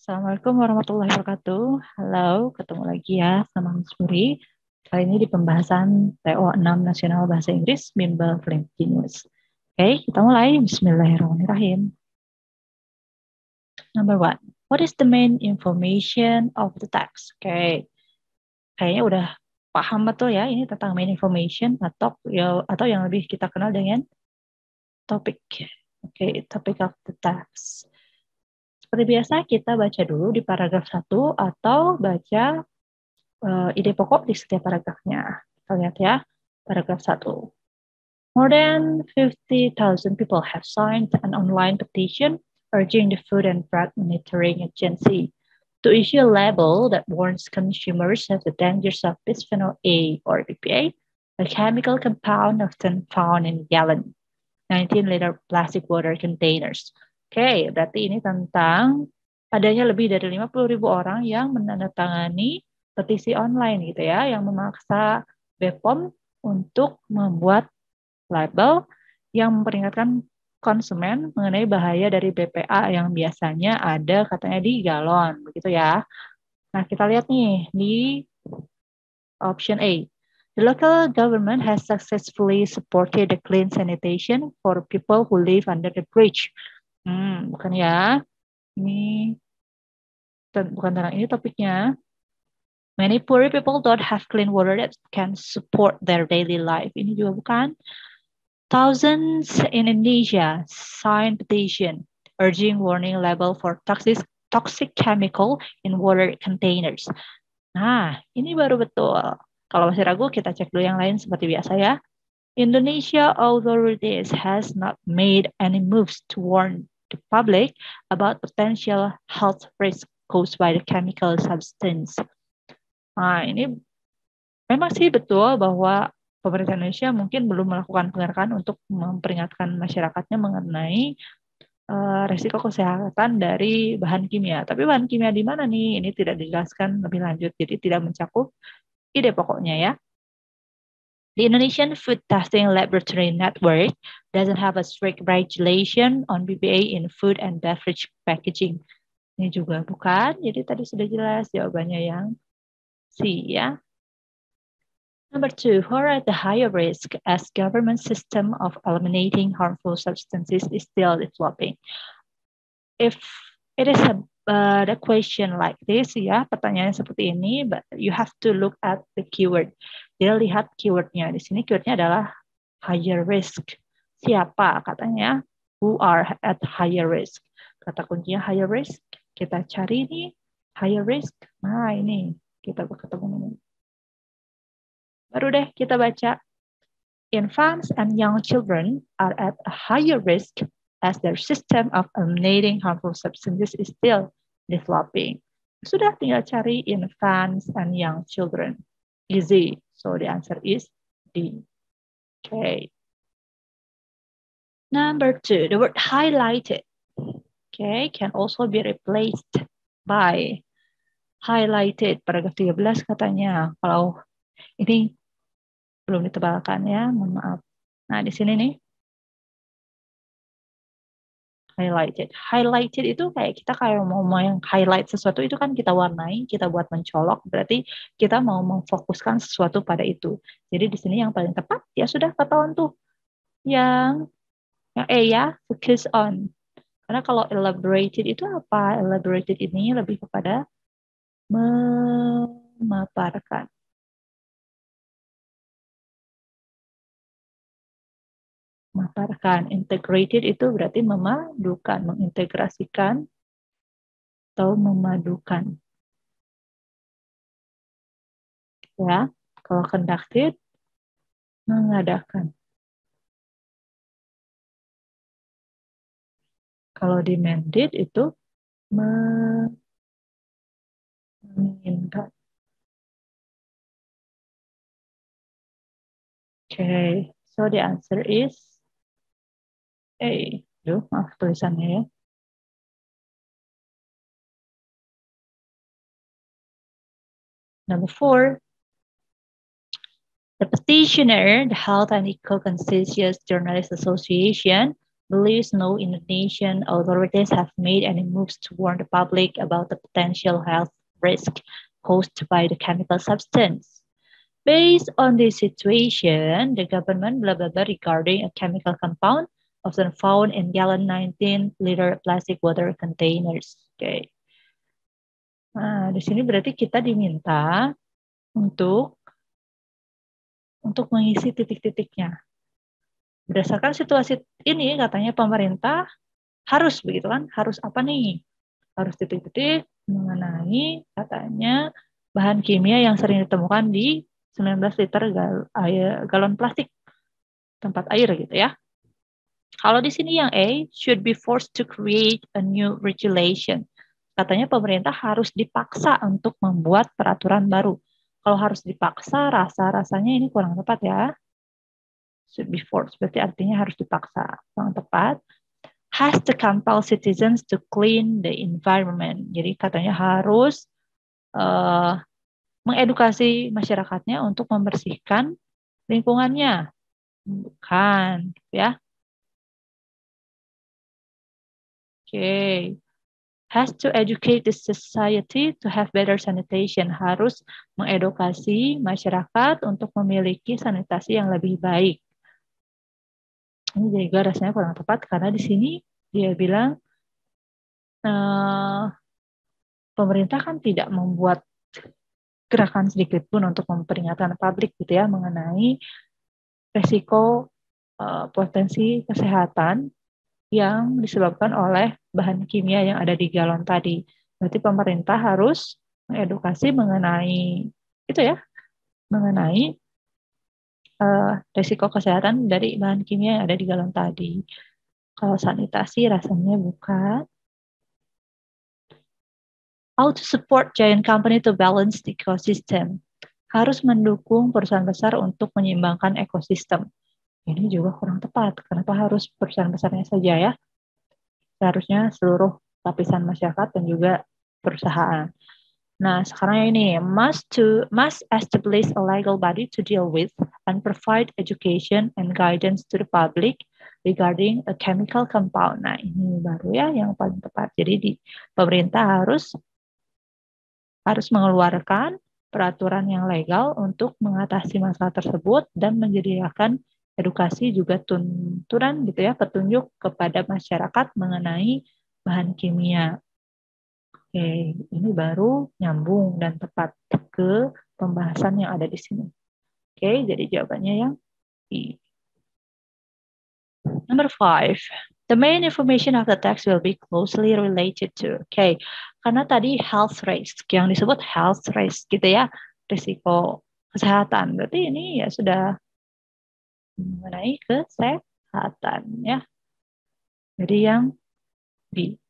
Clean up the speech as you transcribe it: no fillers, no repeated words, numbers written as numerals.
Assalamualaikum warahmatullahi wabarakatuh. Halo, ketemu lagi ya sama Miss Puri. Kali ini di pembahasan TO6 Nasional Bahasa Inggris, Bimbel Flame Genius. Oke, kita mulai. Bismillahirrahmanirrahim. Number 1. What is the main information of the text? Oke, kayaknya udah paham betul ya ini tentang main information atau yang lebih kita kenal dengan topik. Oke, topic of the text. Seperti biasa, kita baca dulu di paragraf 1 atau baca ide pokok di setiap paragrafnya. Kita lihat ya, paragraf 1. More than 50,000 people have signed an online petition urging the Food and Drug Monitoring Agency to issue a label that warns consumers of the dangers of bisphenol A or BPA, a chemical compound often found in gallon 19-liter plastic water containers. Oke, berarti ini tentang adanya lebih dari 50.000 orang yang menandatangani petisi online gitu ya, yang memaksa BPOM untuk membuat label yang memperingatkan konsumen mengenai bahaya dari BPA yang biasanya ada katanya di galon, begitu ya. Nah, kita lihat nih di option A. The local government has successfully supported the clean sanitation for people who live under the bridge. Bukan ya. Ini bukan tentang ini topiknya. Many poor people don't have clean water that can support their daily life. Ini juga bukan. Thousands in Indonesia signed petition urging warning level for toxic chemical in water containers. Nah, ini baru betul. Kalau masih ragu, kita cek dulu yang lain seperti biasa ya. Indonesia authorities has not made any moves to warn the public about potential health risk caused by the chemical substance. Nah, ini memang sih betul bahwa pemerintah Indonesia mungkin belum melakukan pengerahan untuk memperingatkan masyarakatnya mengenai risiko kesehatan dari bahan kimia. Tapi bahan kimia di mana nih? Ini tidak dijelaskan lebih lanjut, jadi tidak mencakup ide pokoknya ya. The Indonesian Food Testing Laboratory Network doesn't have a strict regulation on BPA in food and beverage packaging. Ini juga bukan, jadi tadi sudah jelas jawabannya yang C ya. Number 2, who are at the higher risk as government system of eliminating harmful substances is still developing. If it is a question like this ya, pertanyaan seperti ini, but you have to look at the keyword. Jadi lihat keywordnya. Di sini keywordnya adalah higher risk. Siapa katanya? Who are at higher risk. Kata kuncinya higher risk. Kita cari nih higher risk. Nah ini kita ketemu ini. Baru deh kita baca. Infants and young children are at a higher risk as their system of eliminating harmful substances is still developing. Sudah tinggal cari infants and young children. Easy. So the answer is D. Okay. Number 2, the word highlighted. Okay, can also be replaced by highlighted. Paragraf 13 katanya. Kalau ini belum ditebalkan ya, mohon maaf. Nah, di sini nih. Highlighted. Highlighted itu kayak kita mau yang highlight sesuatu itu kan kita warnai, kita buat mencolok, berarti kita mau memfokuskan sesuatu pada itu. Jadi di sini yang paling tepat ya sudah ketahuan tuh. Yang E ya, focus on. Karena kalau elaborated itu apa? Elaborated ini lebih kepada memaparkan. Memaparkan. Integrated itu berarti memadukan, mengintegrasikan atau memadukan. Ya, kalau conducted mengadakan. Kalau demanded itu menginginkan. Okay, so the answer is A. Duh, maaf tulisannya ya. Number 4. The petitioner, the Health and Eco-Conscious Journalists Association, believes no Indonesian authorities have made any moves to warn the public about the potential health risk posed by the chemical substance. Based on this situation, the government blah blah blah regarding a chemical compound often found in gallon 19-liter plastic water containers. Oke. Okay. Nah, di sini berarti kita diminta untuk mengisi titik-titiknya. Berdasarkan situasi ini, katanya pemerintah harus begitu kan? Harus apa nih? Harus titik-titik mengenai katanya bahan kimia yang sering ditemukan di 19 liter galon plastik tempat air gitu ya. Kalau di sini yang A, should be forced to create a new regulation. Katanya pemerintah harus dipaksa untuk membuat peraturan baru. Kalau harus dipaksa, rasa-rasanya ini kurang tepat ya. Should be forced, berarti artinya harus dipaksa. Kurang tepat. Has to compel citizens to clean the environment. Jadi katanya harus mengedukasi masyarakatnya untuk membersihkan lingkungannya. Bukan, ya. Oke. Has to educate the society to have better sanitation. Harus mengedukasi masyarakat untuk memiliki sanitasi yang lebih baik. Ini juga rasanya kurang tepat karena di sini dia bilang pemerintah kan tidak membuat gerakan sedikit pun untuk memperingatkan publik gitu ya mengenai resiko potensi kesehatan yang disebabkan oleh bahan kimia yang ada di galon tadi. Berarti pemerintah harus mengedukasi mengenai itu ya, mengenai resiko kesehatan dari bahan kimia yang ada di galon tadi. Kalau sanitasi rasanya bukan. How to support giant company to balance the ecosystem. Harus mendukung perusahaan besar untuk menyeimbangkan ekosistem. Ini juga kurang tepat. Kenapa harus perusahaan besarnya saja ya? Seharusnya seluruh lapisan masyarakat dan juga perusahaan. Nah, sekarang ini must establish a legal body to deal with and provide education and guidance to the public regarding a chemical compound. Nah, ini baru ya yang paling tepat. Jadi pemerintah harus mengeluarkan peraturan yang legal untuk mengatasi masalah tersebut dan menyediakan edukasi juga tuntunan gitu ya, petunjuk kepada masyarakat mengenai bahan kimia. Oke, ini baru nyambung dan tepat ke pembahasan yang ada di sini. Oke, jadi jawabannya yang B. Number 5. The main information of the text will be closely related to. Oke, karena tadi health risk, yang disebut health risk gitu ya, risiko kesehatan. Berarti ini ya sudah mengenai kesehatan ya. Jadi yang B.